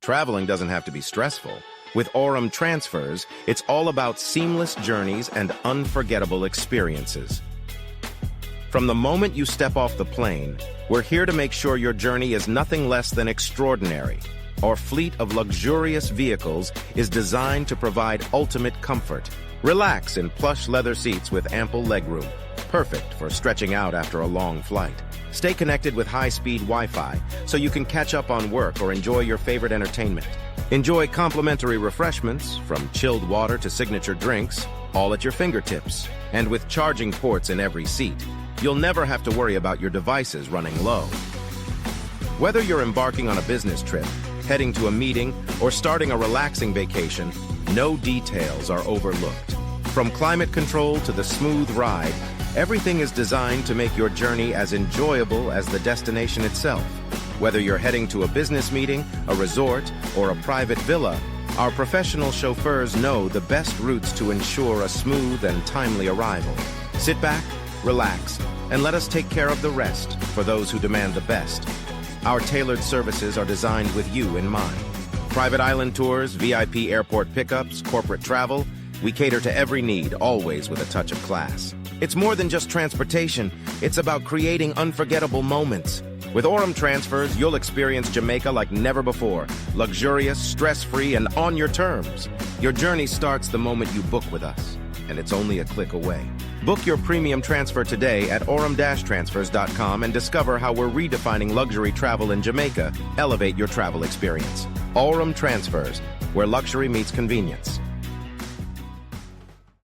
Traveling doesn't have to be stressful. With Orem Transfers, it's all about seamless journeys and unforgettable experiences. From the moment you step off the plane, we're here to make sure your journey is nothing less than extraordinary. Our fleet of luxurious vehicles is designed to provide ultimate comfort. Relax in plush leather seats with ample legroom, perfect for stretching out after a long flight. Stay connected with high-speed Wi-Fi so you can catch up on work or enjoy your favorite entertainment. Enjoy complimentary refreshments, from chilled water to signature drinks, all at your fingertips. And with charging ports in every seat, you'll never have to worry about your devices running low. Whether you're embarking on a business trip, heading to a meeting, or starting a relaxing vacation, no details are overlooked. From climate control to the smooth ride, everything is designed to make your journey as enjoyable as the destination itself. Whether you're heading to a business meeting, a resort, or a private villa, our professional chauffeurs know the best routes to ensure a smooth and timely arrival. Sit back, relax, and let us take care of the rest for those who demand the best. Our tailored services are designed with you in mind. Private island tours, VIP airport pickups, corporate travel, we cater to every need, always with a touch of class. It's more than just transportation, it's about creating unforgettable moments. With Orem Transfers, you'll experience Jamaica like never before. Luxurious, stress-free, and on your terms. Your journey starts the moment you book with us, and it's only a click away. Book your premium transfer today at orem-transfers.com and discover how we're redefining luxury travel in Jamaica. Elevate your travel experience. Orem Transfers, where luxury meets convenience.